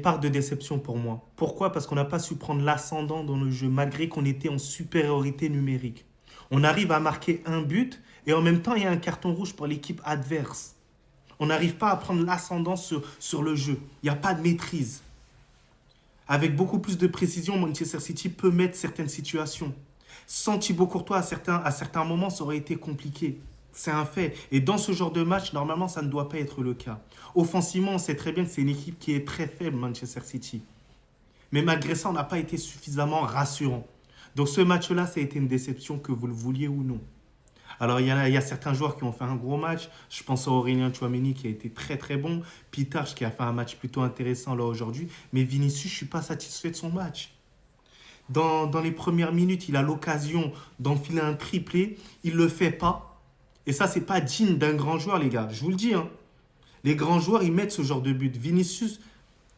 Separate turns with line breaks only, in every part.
Part de déception pour moi. Pourquoi? Parce qu'on n'a pas su prendre l'ascendant dans le jeu, malgré qu'on était en supériorité numérique. On arrive à marquer un but et en même temps, il y a un carton rouge pour l'équipe adverse. On n'arrive pas à prendre l'ascendant sur le jeu. Il n'y a pas de maîtrise. Avec beaucoup plus de précision, Manchester City peut mettre certaines situations. Sans Thibaut Courtois, à certains moments, ça aurait été compliqué. C'est un fait. Et dans ce genre de match, normalement, ça ne doit pas être le cas. Offensivement, on sait très bien que c'est une équipe qui est très faible, Manchester City. Mais malgré ça, on n'a pas été suffisamment rassurant. Donc ce match-là, ça a été une déception, que vous le vouliez ou non. Alors, il y a certains joueurs qui ont fait un gros match. Je pense à Aurélien Tchouameni qui a été très très bon. Pitarch qui a fait un match plutôt intéressant là aujourd'hui. Mais Vinicius, je ne suis pas satisfait de son match. Dans les premières minutes, il a l'occasion d'enfiler un triplé. Il ne le fait pas. Et ça, c'est pas digne d'un grand joueur, les gars. Je vous le dis. Hein. Les grands joueurs, ils mettent ce genre de but. Vinicius,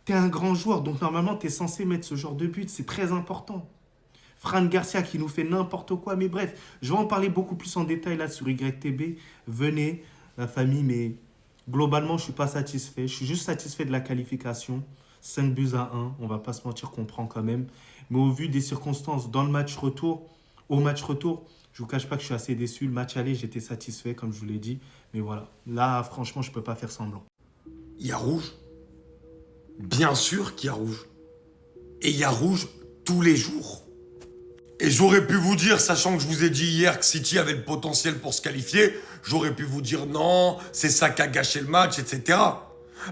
tu es un grand joueur. Donc, normalement, tu es censé mettre ce genre de but. C'est très important. Fran Garcia qui nous fait n'importe quoi. Mais bref, je vais en parler beaucoup plus en détail là sur YTB. Venez, la famille, mais globalement, je ne suis pas satisfait. Je suis juste satisfait de la qualification. 5 buts à 1, on ne va pas se mentir qu'on prend quand même. Mais au vu des circonstances dans le match retour, au match retour, je ne vous cache pas que je suis assez déçu. Le match aller, j'étais satisfait, comme je vous l'ai dit. Mais voilà, là, franchement, je ne peux pas faire semblant.
Il y a rouge. Bien sûr qu'il y a rouge. Et il y a rouge tous les jours. Et j'aurais pu vous dire, sachant que je vous ai dit hier que City avait le potentiel pour se qualifier, j'aurais pu vous dire non, c'est ça qui a gâché le match, etc.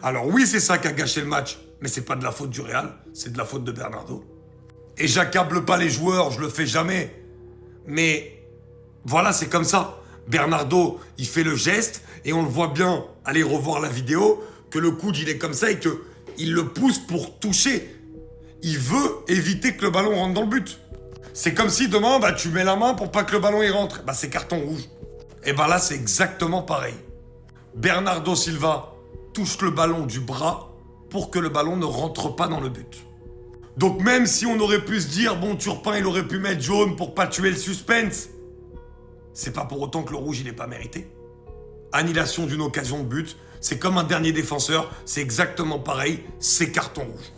Alors oui, c'est ça qui a gâché le match, mais c'est pas de la faute du Real, c'est de la faute de Bernardo. Et j'accable pas les joueurs, je le fais jamais. Mais voilà, c'est comme ça. Bernardo, il fait le geste, et on le voit bien, allez revoir la vidéo, que le coude, il est comme ça, et que il le pousse pour toucher. Il veut éviter que le ballon rentre dans le but. C'est comme si demain, tu mets la main pour pas que le ballon y rentre. C'est carton rouge. Et là, c'est exactement pareil. Bernardo Silva touche le ballon du bras pour que le ballon ne rentre pas dans le but. Donc même si on aurait pu se dire, bon, Turpin, il aurait pu mettre jaune pour pas tuer le suspense, c'est pas pour autant que le rouge, il est pas mérité. Annulation d'une occasion de but, c'est comme un dernier défenseur, c'est exactement pareil, c'est carton rouge.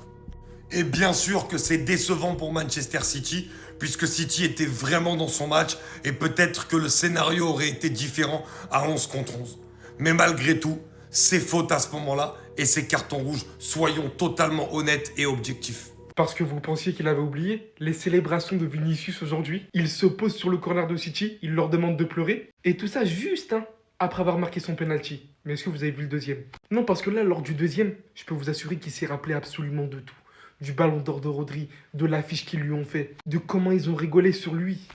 Et bien sûr que c'est décevant pour Manchester City, puisque City était vraiment dans son match, et peut-être que le scénario aurait été différent à 11 contre 11. Mais malgré tout, c'est faute à ce moment-là, et c'est carton rouge, soyons totalement honnêtes et objectifs.
Parce que vous pensiez qu'il avait oublié les célébrations de Vinicius aujourd'hui. Il se pose sur le corner de City, il leur demande de pleurer. Et tout ça juste après avoir marqué son penalty. Mais est-ce que vous avez vu le deuxième? Non, parce que là, lors du deuxième, je peux vous assurer qu'il s'est rappelé absolument de tout. Du ballon d'or de Rodri, de l'affiche qu'ils lui ont fait, de comment ils ont rigolé sur lui.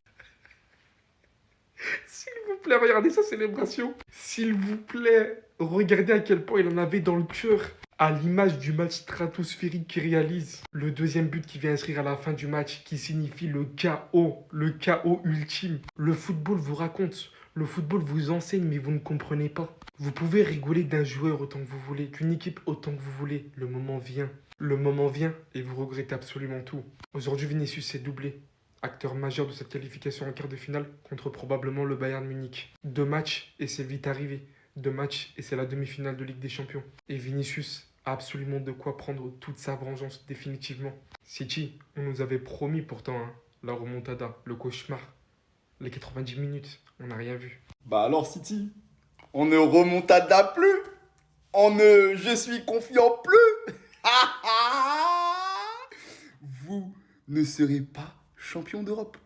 S'il vous plaît, regardez sa célébration. S'il vous plaît, regardez à quel point il en avait dans le cœur. À l'image du match stratosphérique qu'il réalise. Le deuxième but qui vient inscrire à la fin du match, qui signifie le chaos ultime. Le football vous raconte, le football vous enseigne, mais vous ne comprenez pas. Vous pouvez rigoler d'un joueur autant que vous voulez, d'une équipe autant que vous voulez. Le moment vient. Le moment vient et vous regrettez absolument tout. Aujourd'hui, Vinicius s'est doublé. Acteur majeur de cette qualification en quart de finale contre probablement le Bayern Munich. 2 matchs et c'est vite arrivé. 2 matchs et c'est la demi-finale de Ligue des Champions. Et Vinicius a absolument de quoi prendre toute sa vengeance définitivement. City, on nous avait promis pourtant la remontada, le cauchemar. Les 90 minutes, on n'a rien vu.
Alors City, on ne remontada plus. On ne je suis confiant plus. Vous ne serez pas champion d'Europe.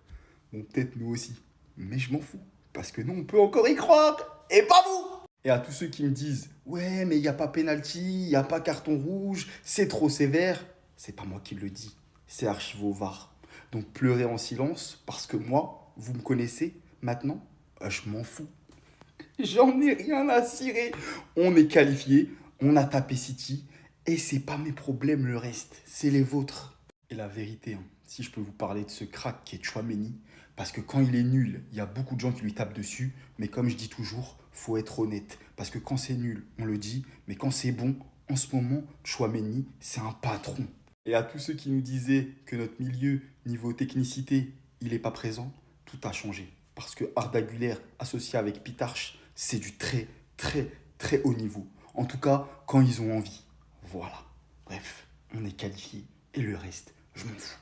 Bon, peut-être nous aussi, mais je m'en fous. Parce que nous, on peut encore y croire. Et pas vous. Et à tous ceux qui me disent « Ouais, mais il n'y a pas pénalty, il n'y a pas carton rouge, c'est trop sévère », c'est pas moi qui le dis, c'est archivé au VAR. Donc pleurez en silence, parce que moi, vous me connaissez, maintenant, je m'en fous. J'en ai rien à cirer. On est qualifié, on a tapé City, et c'est pas mes problèmes le reste, c'est les vôtres. Et la vérité, si je peux vous parler de ce crack qui est Tchouameni, parce que quand il est nul, il y a beaucoup de gens qui lui tapent dessus, mais comme je dis toujours, faut être honnête. Parce que quand c'est nul, on le dit, mais quand c'est bon, en ce moment, Tchouameni, c'est un patron. Et à tous ceux qui nous disaient que notre milieu, niveau technicité, il n'est pas présent, tout a changé. Parce que Arda Güler, associé avec Pitarch, c'est du très, très, très haut niveau. En tout cas, quand ils ont envie. Voilà. Bref, on est qualifié. Et le reste, je m'en fous.